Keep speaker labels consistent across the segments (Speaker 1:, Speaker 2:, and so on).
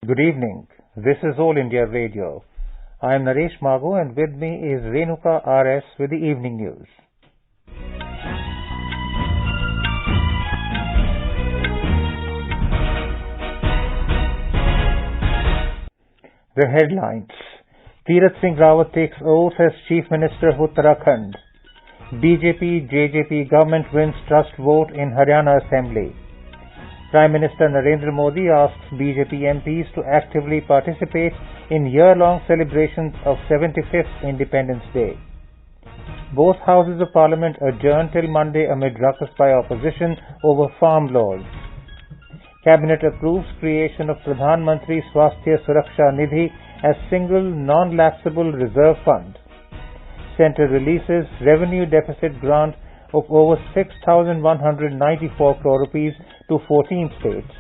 Speaker 1: Good evening. This is All India Radio. I am Naresh Mago and with me is Renuka RS with the evening news. The headlines. Tirath Singh Rawat takes oath as Chief Minister of Uttarakhand. BJP-JJP government wins trust vote in Haryana Assembly. Prime Minister Narendra Modi asks BJP MPs to actively participate in year-long celebrations of 75th Independence Day. Both houses of Parliament adjourned till Monday amid ruckus by opposition over farm laws. Cabinet approves creation of Pradhan Mantri Swasthya Suraksha Nidhi as single non-lapsable reserve fund. Centre releases revenue deficit grant of over 6,194 crore rupees to 14 states.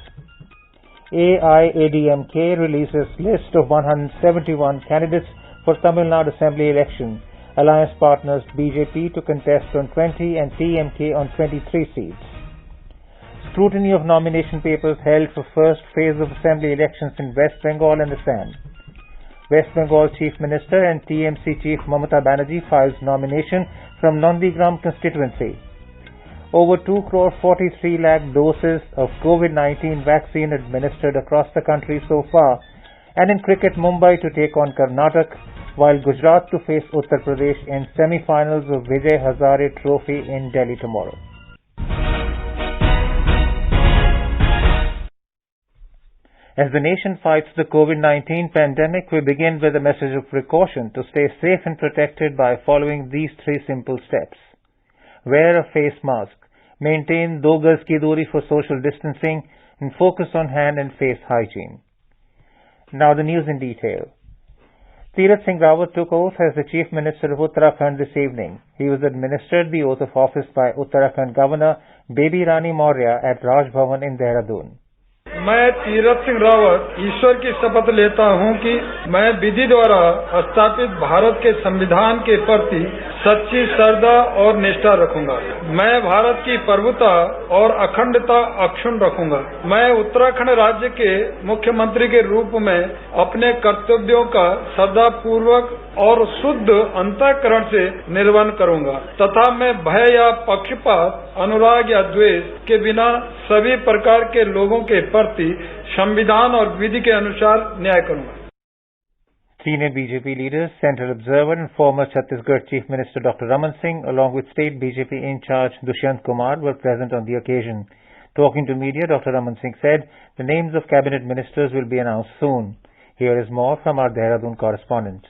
Speaker 1: AIADMK releases list of 171 candidates for Tamil Nadu Assembly election. Alliance partners BJP to contest on 20 and TMK on 23 seats. Scrutiny of nomination papers held for first phase of Assembly elections in West Bengal and Assam. West Bengal Chief Minister and TMC Chief Mamata Banerjee files nomination from Nandigram constituency. Over 2.43 lakh doses of COVID-19 vaccine administered across the country so far. And in cricket, Mumbai to take on Karnataka, while Gujarat to face Uttar Pradesh in semi-finals of Vijay Hazare Trophy in Delhi tomorrow. As the nation fights the COVID-19 pandemic, we begin with a message of precaution to stay safe and protected by following these three simple steps. Wear a face mask, maintain 2 gaz ki duri for social distancing, and focus on hand and face hygiene. Now the news in detail. Tirath Singh Rawat took oath as the Chief Minister of Uttarakhand this evening. He was administered the oath of office by Uttarakhand Governor Baby Rani Maurya at Raj Bhavan in Dehradun.
Speaker 2: मैं तीरथ सिंह रावत ईश्वर की शपथ लेता हूं कि मैं विधि द्वारा स्थापित भारत के संविधान के प्रति सच्ची श्रद्धा और निष्ठा रखूंगा। मैं भारत की प्रभुता और अखंडता अक्षुण्ण रखूंगा। मैं उत्तराखंड राज्य के मुख्यमंत्री के रूप में अपने कर्तव्यों का श्रद्धापूर्वक और शुद्ध अंतःकरण से निर्वहन करूंगा तथा मैं भय या पक्षपात, अनुराग या द्वेष के बिना सभी प्रकार के लोगों के प्रति संविधान और विधि के अनुसार न्याय करूंगा।
Speaker 1: Senior BJP leaders, Central Observer and former Chhattisgarh Chief Minister Dr. Raman Singh along with State BJP in charge Dushyant Kumar were present on the occasion. Talking to media, Dr. Raman Singh said the names of cabinet ministers will be announced soon. Here is more from our Dehradun correspondent.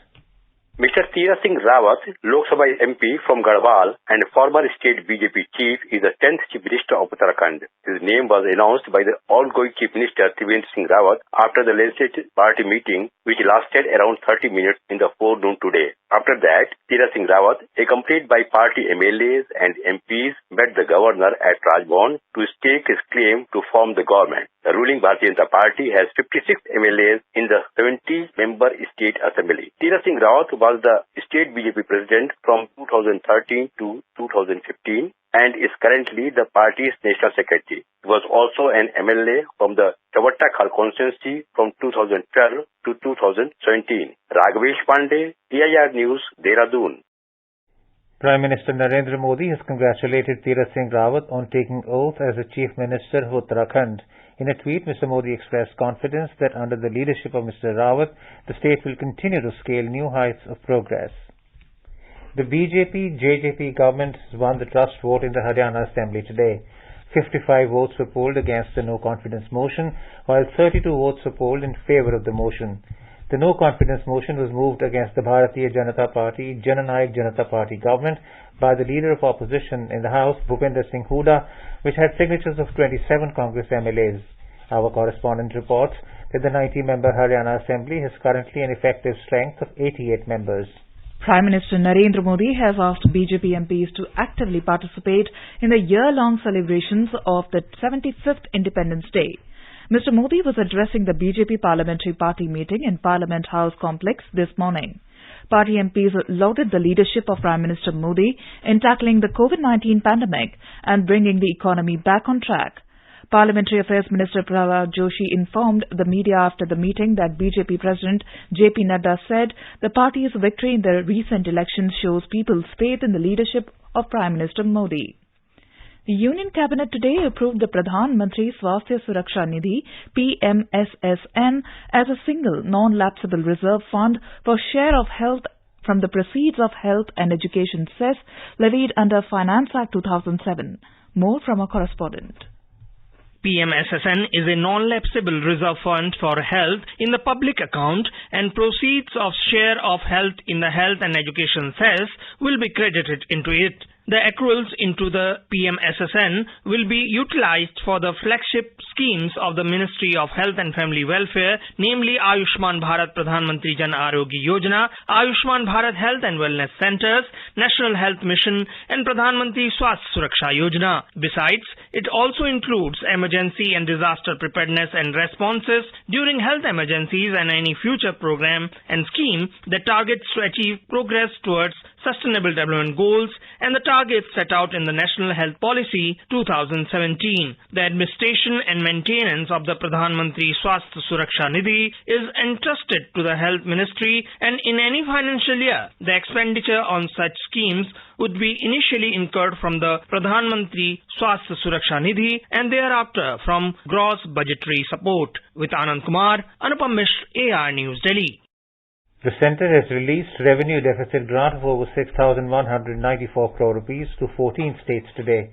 Speaker 3: Mr. Tirath Singh Rawat, Lok Sabha MP from Garhwal and former state BJP chief, is the 10th Chief Minister of Uttarakhand. His name was announced by the outgoing Chief Minister Trivendra Singh Rawat after the legislative party meeting which lasted around 30 minutes in the forenoon today. After that, Tirath Singh Rawat, accompanied by party MLAs and MPs, met the governor at Raj Bhavan to stake his claim to form the government. The ruling Bharatiya Janata Party has 56 MLAs in the 70-member state assembly. Tirath Singh Rawat was the state BJP president from 2013 to 2015 and is currently the party's national secretary. He was also an MLA from the Chavatta-Khar constituency from 2012 to 2017. Raghavesh Pandey, TIR News, Dehradun.
Speaker 1: Prime Minister Narendra Modi has congratulated Tirath Singh Rawat on taking oath as the Chief Minister of Uttarakhand. In a tweet, Mr. Modi expressed confidence that under the leadership of Mr. Rawat, the state will continue to scale new heights of progress. The BJP-JJP government has won the trust vote in the Haryana Assembly today. 55 votes were polled against the no-confidence motion, while 32 votes were polled in favour of the motion. The no-confidence motion was moved against the Bharatiya Janata Party, Jananayak Janata Party government by the leader of opposition in the House, Bhupender Singh Hooda, which had signatures of 27 Congress MLAs. Our correspondent reports that the 90-member Haryana Assembly has currently an effective strength of 88 members.
Speaker 4: Prime Minister Narendra Modi has asked BJP MPs to actively participate in the year-long celebrations of the 75th Independence Day. Mr. Modi was addressing the BJP Parliamentary Party meeting in Parliament House complex this morning. Party MPs lauded the leadership of Prime Minister Modi in tackling the COVID-19 pandemic and bringing the economy back on track. Parliamentary Affairs Minister Prahlad Joshi informed the media after the meeting that BJP President JP Nadda said the party's victory in the recent elections shows people's faith in the leadership of Prime Minister Modi. The Union Cabinet today approved the Pradhan Mantri Swasthya Suraksha Nidhi PMSSN as a single non-lapsable reserve fund for share of health from the proceeds of health and education cess levied under Finance Act 2007. More from our correspondent.
Speaker 5: PMSSN is a non-lapsable reserve fund for health in the public account, and proceeds of share of health in the health and education cess will be credited into it. The accruals into the PMSSN will be utilized for the flagship schemes of the Ministry of Health and Family Welfare, namely Ayushman Bharat Pradhan Mantri Jan Arogya Yojana, Ayushman Bharat Health and Wellness Centers, National Health Mission and Pradhan Mantri Swasthya Suraksha Yojana. Besides, it also includes emergency and disaster preparedness and responses during health emergencies and any future program and scheme that targets to achieve progress towards Sustainable Development Goals and the targets set out in the National Health Policy 2017. The administration and maintenance of the Pradhan Mantri Swasthya Suraksha Nidhi is entrusted to the Health Ministry, and in any financial year, the expenditure on such schemes would be initially incurred from the Pradhan Mantri Swasthya Suraksha Nidhi and thereafter from gross budgetary support. With Anand Kumar, Anupam Mishra, AR News, Delhi.
Speaker 1: The Centre has released revenue deficit grant of over 6,194 crore rupees to 14 states today.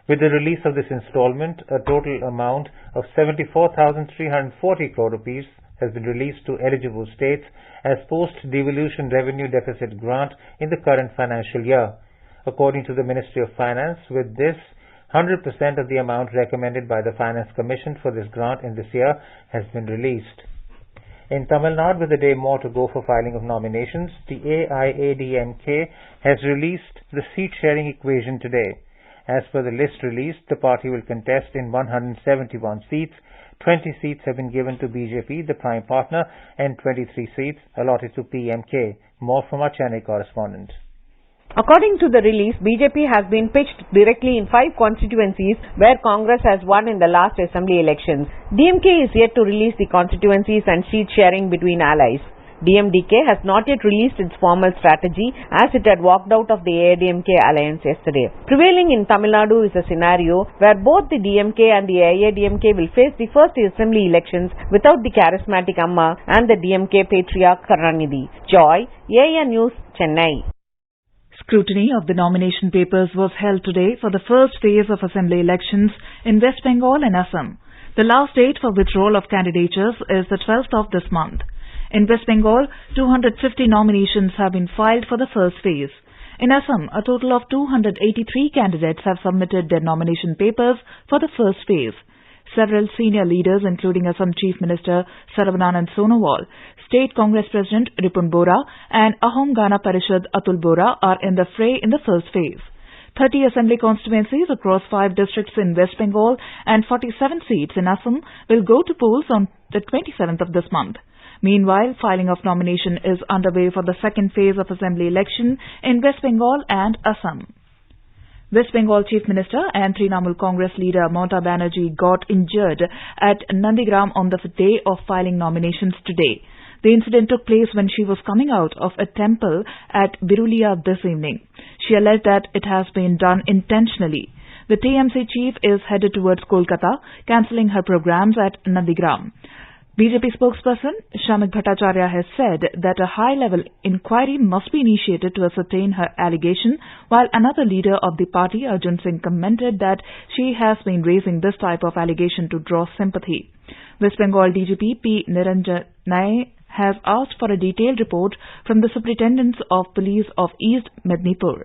Speaker 1: With the release of this installment, a total amount of 74,340 crore rupees has been released to eligible states as post-devolution revenue deficit grant in the current financial year. According to the Ministry of Finance, with this, 100% of the amount recommended by the Finance Commission for this grant in this year has been released. In Tamil Nadu, with a day more to go for filing of nominations, the AIADMK has released the seat-sharing equation today. As per the list released, the party will contest in 171 seats. 20 seats have been given to BJP, the prime partner, and 23 seats allotted to PMK. More from our Chennai correspondent.
Speaker 6: According to the release, BJP has been pitched directly in 5 constituencies where Congress has won in the last assembly elections. DMK is yet to release the constituencies and seat sharing between allies. DMDK has not yet released its formal strategy as it had walked out of the AIADMK alliance yesterday. Prevailing in Tamil Nadu is a scenario where both the DMK and the AIADMK will face the first assembly elections without the charismatic Amma and the DMK patriarch Karunanidhi. Joy, AIR News, Chennai.
Speaker 4: Scrutiny of the nomination papers was held today for the first phase of assembly elections in West Bengal and Assam. The last date for withdrawal of candidatures is the 12th of this month. In West Bengal, 250 nominations have been filed for the first phase. In Assam, a total of 283 candidates have submitted their nomination papers for the first phase. Several senior leaders, including Assam Chief Minister Sarvanand Sonowal, State Congress President Ripun Bora, and Ahom Gana Parishad Atul Bora, are in the fray in the first phase. 30 assembly constituencies across 5 districts in West Bengal and 47 seats in Assam will go to polls on the 27th of this month. Meanwhile, filing of nomination is underway for the second phase of assembly election in West Bengal and Assam. West Bengal Chief Minister and Trinamool Congress leader Mamata Banerjee got injured at Nandigram on the day of filing nominations today. The incident took place when she was coming out of a temple at Birulia this evening. She alleged that it has been done intentionally. The TMC chief is headed towards Kolkata, cancelling her programs at Nandigram. BJP spokesperson Shamik Bhattacharya has said that a high-level inquiry must be initiated to ascertain her allegation, while another leader of the party, Arjun Singh, commented that she has been raising this type of allegation to draw sympathy. West Bengal DGP P. Niranjanai has asked for a detailed report from the Superintendents of Police of East Mednipur.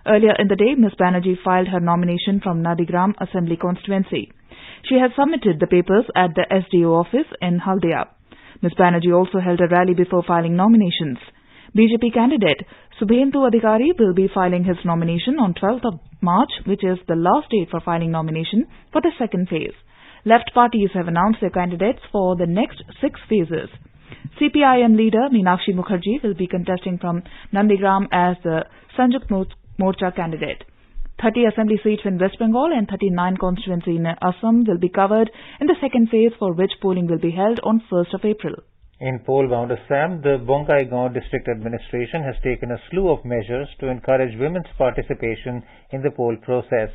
Speaker 4: Earlier in the day, Ms. Banerjee filed her nomination from Nandigram Assembly constituency. She has submitted the papers at the SDO office in Haldia. Ms. Banerjee also held a rally before filing nominations. BJP candidate Subhendu Adhikari will be filing his nomination on 12th of March, which is the last date for filing nomination for the second phase. Left parties have announced their candidates for the next 6 phases. CPIM leader Meenakshi Mukherjee will be contesting from Nandigram as the Sanjukt Morcha candidate. 30 assembly seats in West Bengal and 39 constituency in Assam will be covered in the second phase, for which polling will be held on 1st of April.
Speaker 1: In poll-bound Assam, the Bongaigaon District Administration has taken a slew of measures to encourage women's participation in the poll process.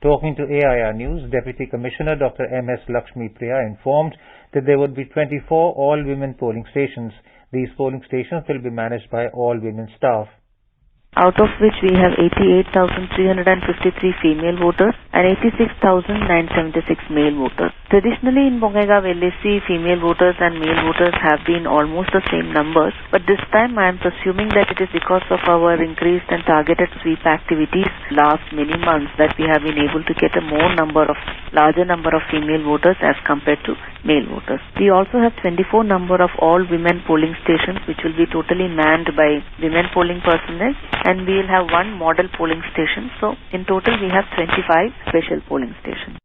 Speaker 1: Talking to AIR News, Deputy Commissioner Dr. M.S. Lakshmi Priya informed that there would be 24 all-women polling stations. These polling stations will be managed by all-women staff.
Speaker 7: Out of which we have 88,353 female voters and 86,976 male voters. Traditionally in Bongaigaon LAC, female voters and male voters have been almost the same numbers, but this time I am presuming that it is because of our increased and targeted sweep activities last many months that we have been able to get a larger number of female voters as compared to male voters. We also have 24 number of all women polling stations which will be totally manned by women polling personnel, and we will have one model polling station. So in total we have 25 special polling stations.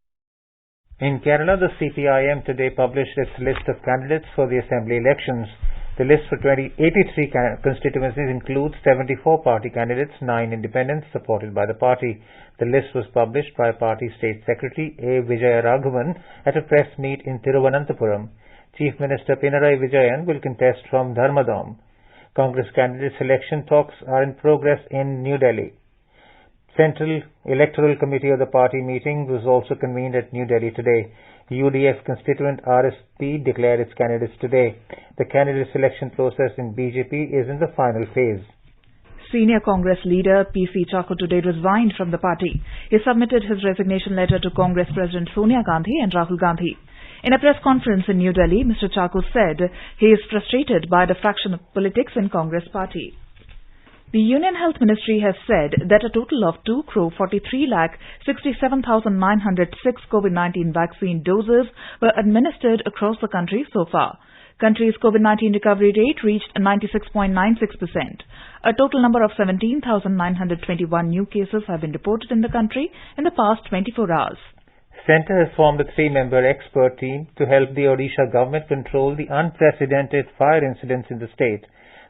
Speaker 1: In Kerala, the CPIM today published its list of candidates for the assembly elections. The list for 83 constituencies includes 74 party candidates, 9 independents supported by the party. The list was published by Party State Secretary A. Vijaya Raghavan at a press meet in Thiruvananthapuram. Chief Minister Pinarayi Vijayan will contest from Dharmadam. Congress candidate selection talks are in progress in New Delhi. Central Electoral Committee of the party meeting was also convened at New Delhi today. UDF constituent RSP declared its candidates today. The candidate selection process in BJP is in the final phase.
Speaker 4: Senior Congress leader P.C. Chakku today resigned from the party. He submitted his resignation letter to Congress President Sonia Gandhi and Rahul Gandhi. In a press conference in New Delhi, Mr. Chakku said he is frustrated by the fraction of politics in Congress party. The Union Health Ministry has said that a total of 2,43,67,906 COVID-19 vaccine doses were administered across the country so far. Country's COVID-19 recovery rate reached 96.96%. A total number of 17,921 new cases have been reported in the country in the past 24 hours.
Speaker 1: Centre has formed a 3-member expert team to help the Odisha government control the unprecedented fire incidents in the state.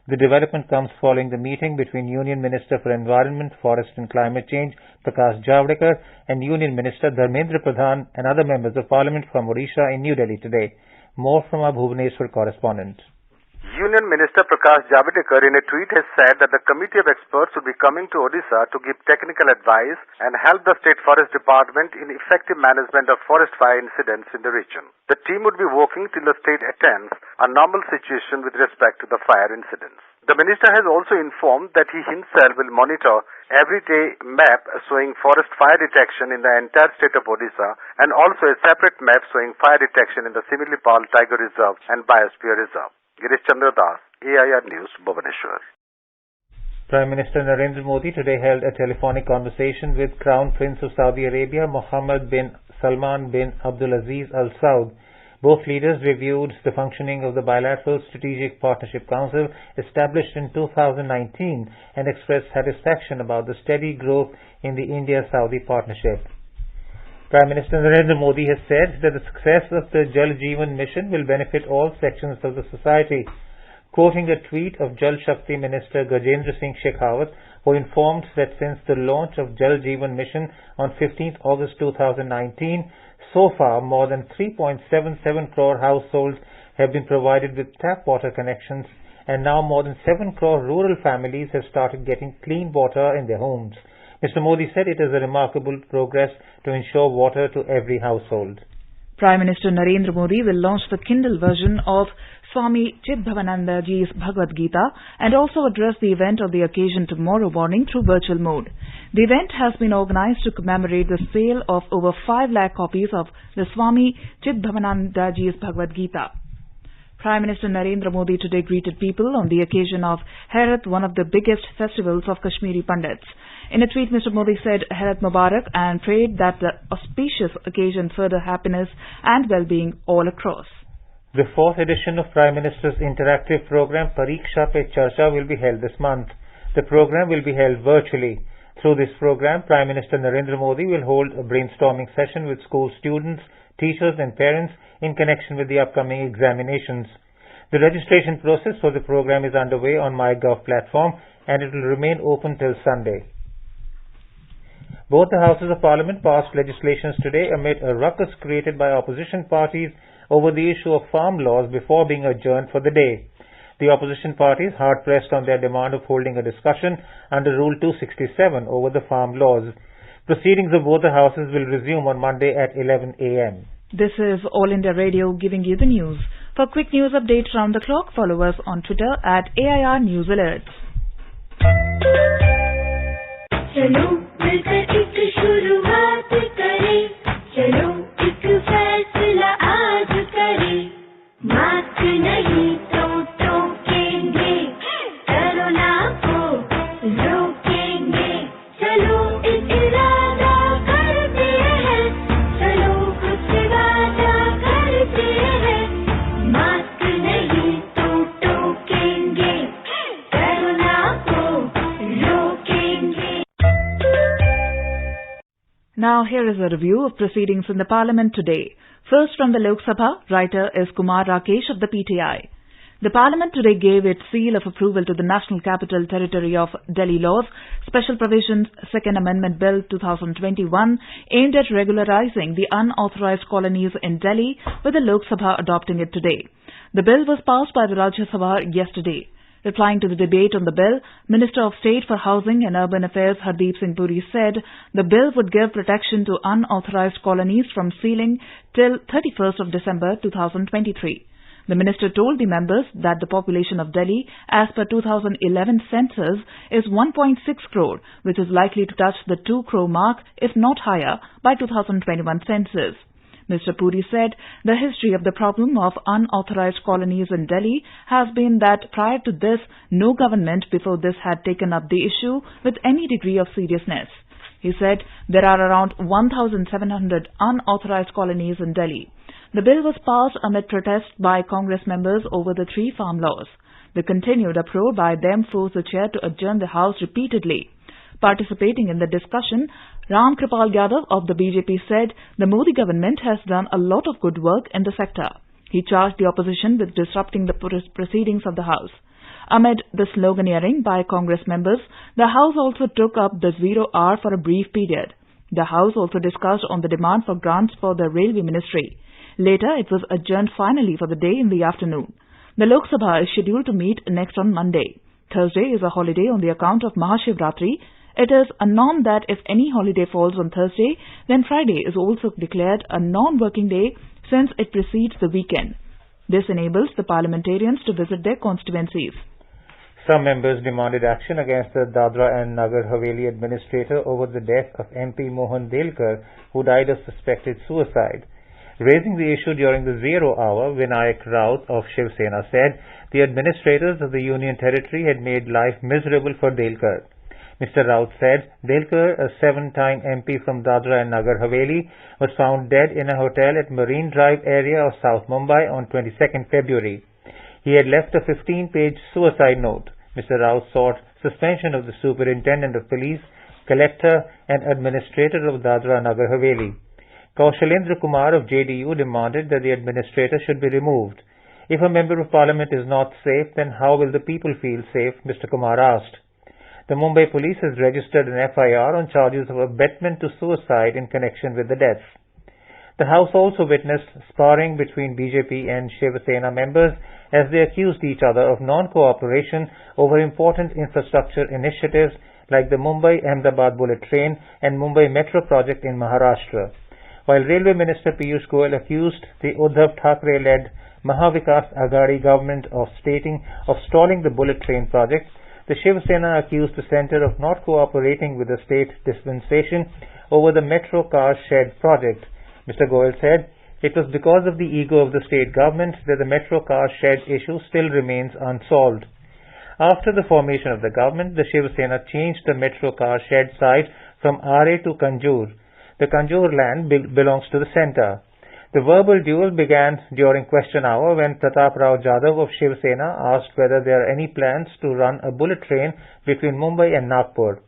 Speaker 1: The development comes following the meeting between Union Minister for Environment, Forest and Climate Change, Prakash Javadekar, and Union Minister Dharmendra Pradhan and other members of Parliament from Odisha in New Delhi today. More from our Bhubaneswar correspondent.
Speaker 8: Union Minister Prakash Javadekar in a tweet has said that the committee of experts will be coming to Odisha to give technical advice and help the State Forest Department in effective management of forest fire incidents in the region. The team would be working till the state attends a normal situation with respect to the fire incidents. The minister has also informed that he himself will monitor everyday map showing forest fire detection in the entire state of Odisha and also a separate map showing fire detection in the Similipal Tiger Reserve and Biosphere Reserve. Girish Chandra Das, AIR News, Bhubaneswar.
Speaker 1: Prime Minister Narendra Modi today held a telephonic conversation with Crown Prince of Saudi Arabia Mohammed bin Salman bin Abdulaziz Al Saud. Both leaders reviewed the functioning of the Bilateral Strategic Partnership Council established in 2019 and expressed satisfaction about the steady growth in the India-Saudi partnership. Prime Minister Narendra Modi has said that the success of the Jal Jeevan mission will benefit all sections of the society. Quoting a tweet of Jal Shakti Minister Gajendra Singh Shekhawat, who informed that since the launch of Jal Jeevan mission on 15th August 2019, so far more than 3.77 crore households have been provided with tap water connections, and now more than 7 crore rural families have started getting clean water in their homes. Mr. Modi said it is a remarkable progress to ensure water to every household.
Speaker 4: Prime Minister Narendra Modi will launch the Kindle version of Swami Chidbhavanandaji's Bhagavad Gita and also address the event on the occasion tomorrow morning through virtual mode. The event has been organized to commemorate the sale of over 5 lakh copies of the Swami Chidbhavanandaji's Bhagavad Gita. Prime Minister Narendra Modi today greeted people on the occasion of Herat, one of the biggest festivals of Kashmiri Pandits. In a tweet, Mr. Modi said Herat Mubarak and prayed that the auspicious occasion further happiness and well-being all across.
Speaker 1: The 4th edition of Prime Minister's interactive program Pariksha Pe Charcha will be held this month. The program will be held virtually. Through this program, Prime Minister Narendra Modi will hold a brainstorming session with school students, teachers and parents in connection with the upcoming examinations. The registration process for the program is underway on MyGov platform and it will remain open till Sunday. Both the Houses of Parliament passed legislations today amid a ruckus created by opposition parties over the issue of farm laws before being adjourned for the day. The opposition parties hard-pressed on their demand of holding a discussion under Rule 267 over the farm laws. Proceedings of both the houses will resume on Monday at 11 a.m.
Speaker 4: This is All India Radio giving you the news. For quick news updates round the clock, follow us on Twitter at AIR News Alerts.
Speaker 9: चलो मिलकर एक शुरुआत करें, चलो एक फैसला आज करें, मास्क नहीं तो टोकेंगे, कोरोना को रोकेंगे, चलो एक इरादा करते हैं, चलो कुछ वादा करते हैं, मास्क नहीं तो टोकेंगे, कोरोना को रोकेंगे.
Speaker 4: Now here is a review of proceedings in the Parliament today. First from the Lok Sabha, writer is Kumar Rakesh of the PTI. The Parliament today gave its seal of approval to the National Capital Territory of Delhi Laws, Special Provisions Second Amendment Bill 2021, aimed at regularizing the unauthorized colonies in Delhi, with the Lok Sabha adopting it today. The bill was passed by the Rajya Sabha yesterday. Replying to the debate on the bill, Minister of State for Housing and Urban Affairs Hardeep Singh Puri said the bill would give protection to unauthorized colonies from sealing till 31st of December 2023. The minister told the members that the population of Delhi, as per 2011 census, is 1.6 crore, which is likely to touch the 2 crore mark, if not higher, by 2021 census. Mr. Puri said the history of the problem of unauthorized colonies in Delhi has been that prior to this, no government before this had taken up the issue with any degree of seriousness. He said there are around 1,700 unauthorized colonies in Delhi. The bill was passed amid protests by Congress members over the 3 farm laws. The continued uproar by them forced the chair to adjourn the House repeatedly. Participating in the discussion, Ram Kripal Yadav of the BJP said the Modi government has done a lot of good work in the sector. He charged the opposition with disrupting the proceedings of the House. Amid the sloganeering by Congress members, the House also took up the 0 hour for a brief period. The House also discussed on the demand for grants for the Railway Ministry. Later, it was adjourned finally for the day in the afternoon. The Lok Sabha is scheduled to meet next on Monday. Thursday is a holiday on the account of Mahashivratri. It is a norm that if any holiday falls on Thursday, then Friday is also declared a non-working day since it precedes the weekend. This enables the parliamentarians to visit their constituencies.
Speaker 1: Some members demanded action against the Dadra and Nagar Haveli administrator over the death of MP Mohan Delkar, who died of suspected suicide. Raising the issue during the 0 hour, Vinayak Raut of Shiv Sena said the administrators of the Union Territory had made life miserable for Delkar. Mr. Raut said Delkar, a 7-time MP from Dadra and Nagar Haveli, was found dead in a hotel at Marine Drive area of South Mumbai on 22nd February. He had left a 15-page suicide note. Mr. Raut sought suspension of the Superintendent of Police, Collector and Administrator of Dadra and Nagar Haveli. Kaushalendra Kumar of JDU demanded that the administrator should be removed. If a member of parliament is not safe, then how will the people feel safe? Mr. Kumar asked. The Mumbai police has registered an FIR on charges of abetment to suicide in connection with the deaths. The House also witnessed sparring between BJP and Shiv Sena members as they accused each other of non-cooperation over important infrastructure initiatives like the Mumbai-Ahmedabad bullet train and Mumbai metro project in Maharashtra. While Railway Minister Piyush Goyal accused the Uddhav Thackeray-led Mahavikas Aghadi government of stalling the bullet train project, the Shiv Sena accused the centre of not cooperating with the state dispensation over the metro car shed project. Mr. Goyal said it was because of the ego of the state government that the metro car shed issue still remains unsolved. After the formation of the government, the Shiv Sena changed the metro car shed site from Are to Kanjur. The Kanjur land belongs to the centre. The verbal duel began during question hour when Pratap Rao Jadhav of Shiv Sena asked whether there are any plans to run a bullet train between Mumbai and Nagpur.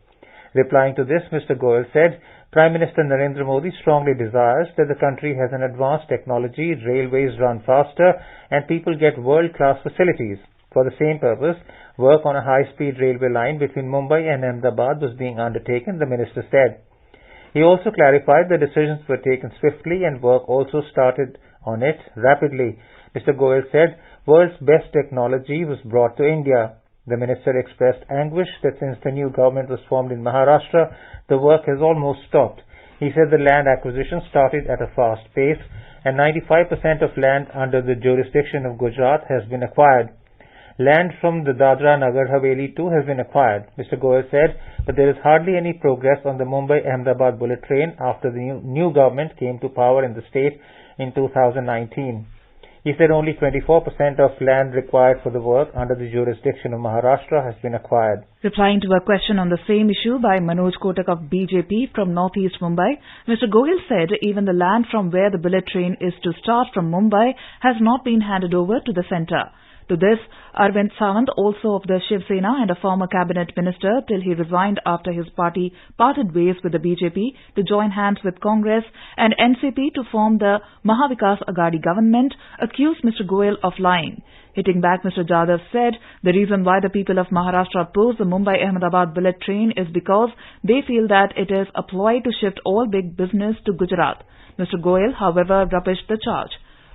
Speaker 1: Replying to this, Mr. Goyal said, Prime Minister Narendra Modi strongly desires that the country has an advanced technology, railways run faster, and people get world-class facilities. For the same purpose, work on a high-speed railway line between Mumbai and Ahmedabad was being undertaken, the minister said. He also clarified the decisions were taken swiftly and work also started on it rapidly. Mr. Goyal said, "World's best technology was brought to India." The minister expressed anguish that since the new government was formed in Maharashtra, the work has almost stopped. He said the land acquisition started at a fast pace and 95% of land under the jurisdiction of Gujarat has been acquired. Land from the Dadra Nagar Haveli too has been acquired, Mr. Goyal said, but there is hardly any progress on the Mumbai-Ahmedabad bullet train after the new government came to power in the state in 2019. He said only 24% of land required for the work under the jurisdiction of Maharashtra has been acquired.
Speaker 4: Replying to a question on the same issue by Manoj Kotak of BJP from Northeast Mumbai, Mr. Goyal said even the land from where the bullet train is to start from Mumbai has not been handed over to the centre. To this, Arvind Sawant, also of the Shiv Sena and a former cabinet minister till he resigned after his party parted ways with the BJP to join hands with Congress and NCP to form the Mahavikas Aghadi government, accused Mr. Goyal of lying. Hitting back, Mr. Jadhav said the reason why the people of Maharashtra oppose the Mumbai-Ahmedabad bullet train is because they feel that it is a ploy to shift all big business to Gujarat. Mr. Goyal, however, rubbished the charge.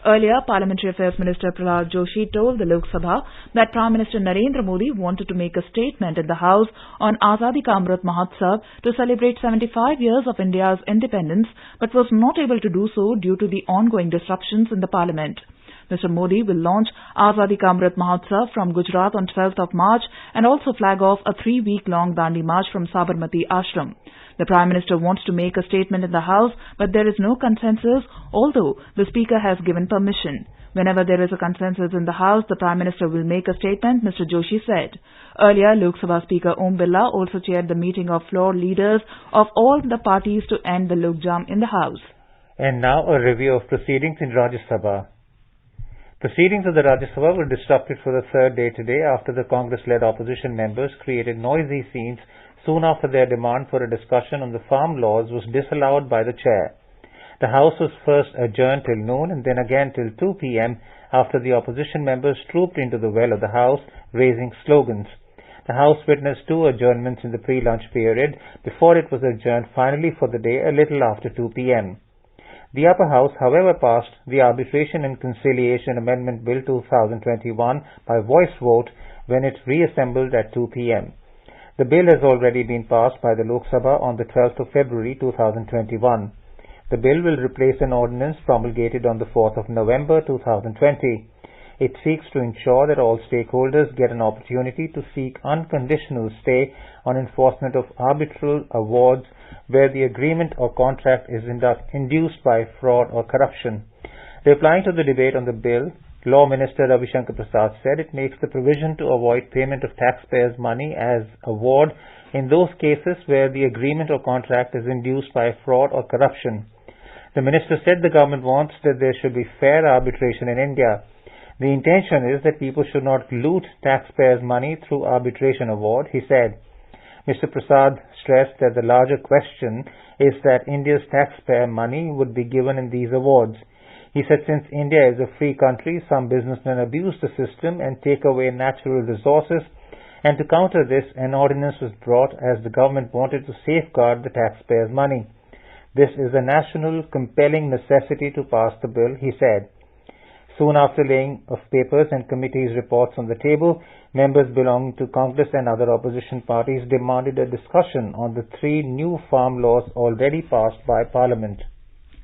Speaker 4: Earlier, Parliamentary Affairs Minister Prahlad Joshi told the Lok Sabha that Prime Minister Narendra Modi wanted to make a statement in the House on Azadi Ka Amrit Mahotsav to celebrate 75 years of India's independence, but was not able to do so due to the ongoing disruptions in the Parliament. Mr. Modi will launch Azadi Ka Amrit Mahotsav from Gujarat on 12th of March and also flag off a 3-week-long Dandi March from Sabarmati Ashram. The Prime Minister wants to make a statement in the House, but there is no consensus, although the Speaker has given permission. Whenever there is a consensus in the House, the Prime Minister will make a statement, Mr. Joshi said. Earlier, Lok Sabha Speaker Om Birla also chaired the meeting of floor leaders of all the parties to end the Lok Jam in the House.
Speaker 1: And now a review of proceedings in Rajya Sabha. Proceedings of the Rajya Sabha were disrupted for the third day today after the Congress-led opposition members created noisy scenes soon after their demand for a discussion on the farm laws was disallowed by the chair. The House was first adjourned till noon and then again till 2 p.m. after the opposition members trooped into the well of the House, raising slogans. The House witnessed 2 adjournments in the pre-lunch period before it was adjourned finally for the day a little after 2 p.m. The upper house, however, passed the Arbitration and Conciliation Amendment Bill 2021 by voice vote when it reassembled at 2 p.m. The bill has already been passed by the Lok Sabha on the 12th of February 2021. The bill will replace an ordinance promulgated on the 4th of November 2020. It seeks to ensure that all stakeholders get an opportunity to seek unconditional stay on enforcement of arbitral awards where the agreement or contract is induced by fraud or corruption. Replying to the debate on the bill, Law Minister Ravi Shankar Prasad said it makes the provision to avoid payment of taxpayers' money as award in those cases where the agreement or contract is induced by fraud or corruption. The minister said the government wants that there should be fair arbitration in India. The intention is that people should not loot taxpayers' money through arbitration award, he said. Mr. Prasad stressed that the larger question is that India's taxpayer money would be given in these awards. He said since India is a free country, some businessmen abuse the system and take away natural resources, and to counter this, an ordinance was brought as the government wanted to safeguard the taxpayers' money. This is a national, compelling necessity to pass the bill, he said. Soon after laying of papers and committees' reports on the table, members belonging to Congress and other opposition parties demanded a discussion on the 3 new farm laws already passed by Parliament.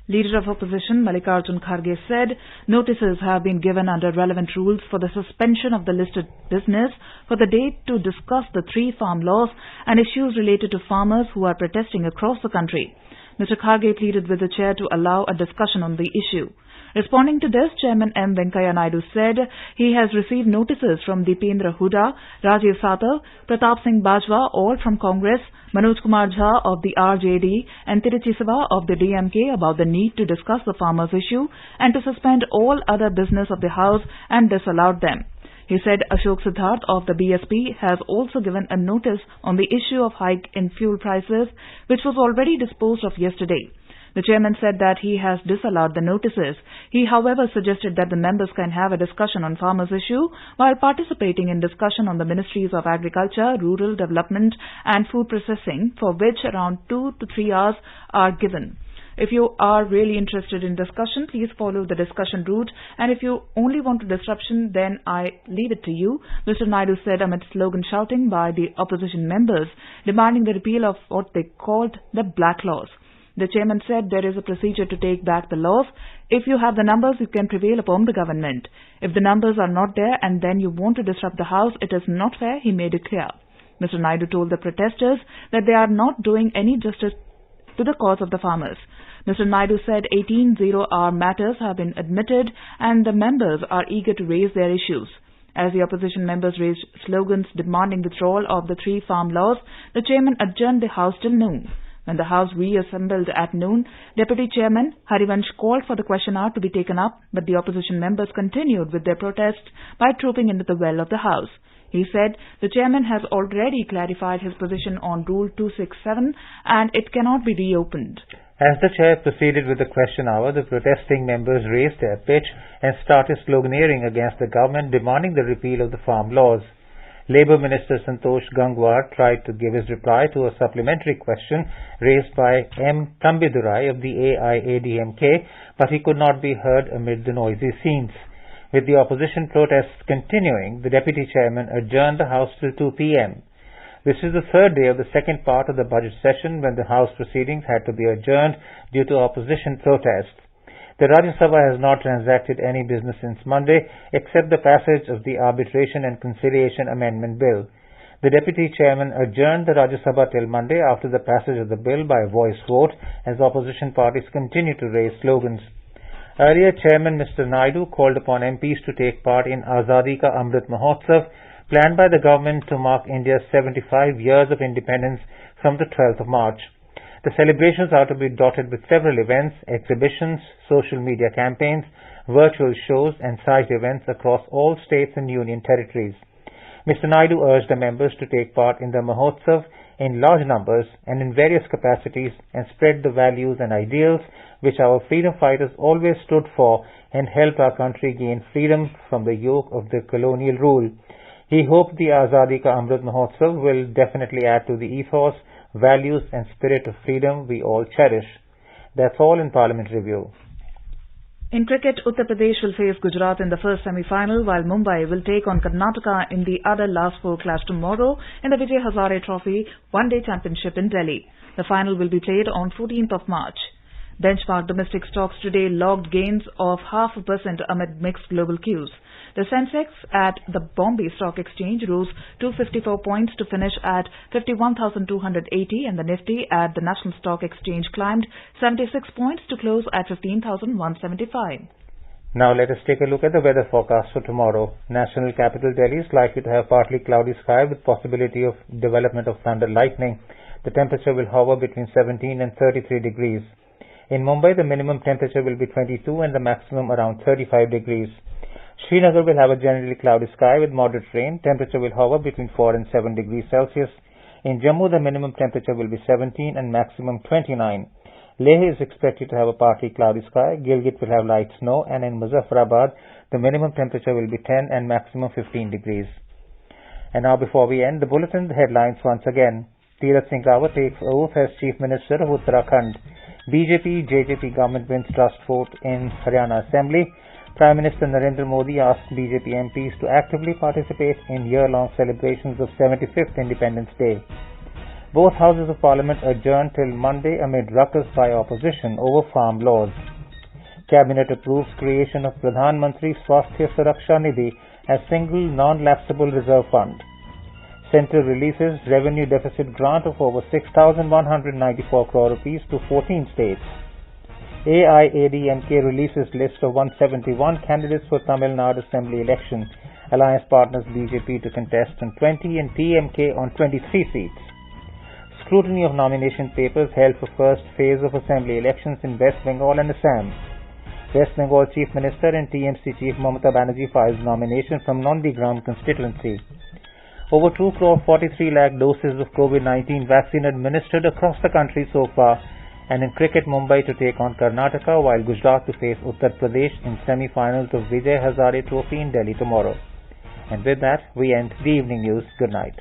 Speaker 4: Leader of Opposition Mallikarjun Kharge said notices have been given under relevant rules for the suspension of the listed business for the date to discuss the 3 farm laws and issues related to farmers who are protesting across the country. Mr. Kharge pleaded with the chair to allow a discussion on the issue. Responding to this, Chairman M. Venkaiah Naidu said he has received notices from Deependra Hooda, Rajiv Satav, Pratap Singh Bajwa, all from Congress, Manoj Kumar Jha of the RJD and Tiruchi Siva of the DMK about the need to discuss the farmers' issue and to suspend all other business of the House and disallowed them. He said Ashok Siddharth of the BSP has also given a notice on the issue of hike in fuel prices, which was already disposed of yesterday. The chairman said that he has disallowed the notices. He, however, suggested that the members can have a discussion on farmers' issue while participating in discussion on the Ministries of Agriculture, Rural Development and Food Processing, for which around 2 to 3 hours are given. If you are really interested in discussion, please follow the discussion route, and if you only want a disruption, then I leave it to you, Mr. Naidu said amid slogan shouting by the opposition members demanding the repeal of what they called the black laws. The chairman said there is a procedure to take back the laws. If you have the numbers, you can prevail upon the government. If the numbers are not there and then you want to disrupt the House, it is not fair, he made it clear. Mr. Naidu told the protesters that they are not doing any justice to the cause of the farmers. Mr. Naidu said 18 zero-hour matters have been admitted and the members are eager to raise their issues. As the opposition members raised slogans demanding withdrawal of the 3 farm laws, the chairman adjourned the House till noon. When the House reassembled at noon, Deputy Chairman Harivansh called for the question hour to be taken up, but the opposition members continued with their protests by trooping into the well of the House. He said the chairman has already clarified his position on Rule 267 and it cannot be reopened.
Speaker 1: As the chair proceeded with the question hour, the protesting members raised their pitch and started sloganeering against the government demanding the repeal of the farm laws. Labour Minister Santosh Gangwar tried to give his reply to a supplementary question raised by M. Tambidurai of the AIADMK, but he could not be heard amid the noisy scenes. With the opposition protests continuing, the Deputy Chairman adjourned the House till 2 p.m. This is the third day of the second part of the budget session when the House proceedings had to be adjourned due to opposition protests. The Rajya Sabha has not transacted any business since Monday except the passage of the Arbitration and Conciliation Amendment Bill. The Deputy Chairman adjourned the Rajya Sabha till Monday after the passage of the bill by voice vote as opposition parties continue to raise slogans. Earlier, Chairman Mr. Naidu called upon MPs to take part in Azadi Ka Amrit Mahotsav, planned by the government to mark India's 75 years of independence from the 12th of March. The celebrations are to be dotted with several events, exhibitions, social media campaigns, virtual shows and side events across all states and union territories. Mr. Naidu urged the members to take part in the Mahotsav in large numbers and in various capacities and spread the values and ideals which our freedom fighters always stood for and helped our country gain freedom from the yoke of the colonial rule. He hoped the Azadi Ka Amrit Mahotsav will definitely add to the ethos, values and spirit of freedom we all cherish. That's all in Parliament Review.
Speaker 4: In cricket, Uttar Pradesh will face Gujarat in the first semi-final, while Mumbai will take on Karnataka in the other last 4 clash tomorrow in the Vijay Hazare Trophy One-Day Championship in Delhi. The final will be played on 14th of March. Benchmark domestic stocks today logged gains of 0.5% amid mixed global cues. The Sensex at the Bombay Stock Exchange rose 254 points to finish at 51,280 and the Nifty at the National Stock Exchange climbed 76 points to close at 15,175.
Speaker 1: Now let us take a look at the weather forecast for tomorrow. National capital Delhi is likely to have partly cloudy sky with possibility of development of thunder lightning. The temperature will hover between 17 and 33 degrees. In Mumbai, the minimum temperature will be 22 and the maximum around 35 degrees. Srinagar will have a generally cloudy sky with moderate rain. Temperature will hover between 4 and 7 degrees Celsius. In Jammu, the minimum temperature will be 17 and maximum 29. Leh is expected to have a partly cloudy sky. Gilgit will have light snow, and in Muzaffarabad, the minimum temperature will be 10 and maximum 15 degrees. And now before we end, the bulletin, the headlines once again. Tirath Singh Rawat takes oath as Chief Minister of Uttarakhand. BJP-JJP government wins trust vote in Haryana Assembly. Prime Minister Narendra Modi asked BJP MPs to actively participate in year-long celebrations of 75th Independence Day. Both houses of parliament adjourned till Monday amid ruckus by opposition over farm laws. Cabinet approves creation of Pradhan Mantri Swasthya Suraksha Nidhi as single non-lapsable reserve fund. Centre releases revenue deficit grant of over 6,194 crore rupees to 14 states. AIADMK releases list of 171 candidates for Tamil Nadu Assembly election. Alliance partners BJP to contest on 20 and TMK on 23 seats. Scrutiny of nomination papers held for first phase of Assembly elections in West Bengal and Assam. West Bengal Chief Minister and TMC Chief Mamata Banerjee files nomination from Nondigram constituency. Over 2 crore 43 lakh doses of COVID-19 vaccine administered across the country so far. And in cricket, Mumbai to take on Karnataka, while Gujarat to face Uttar Pradesh in semi-finals of Vijay Hazare Trophy in Delhi tomorrow. And with that, we end the evening news. Good night.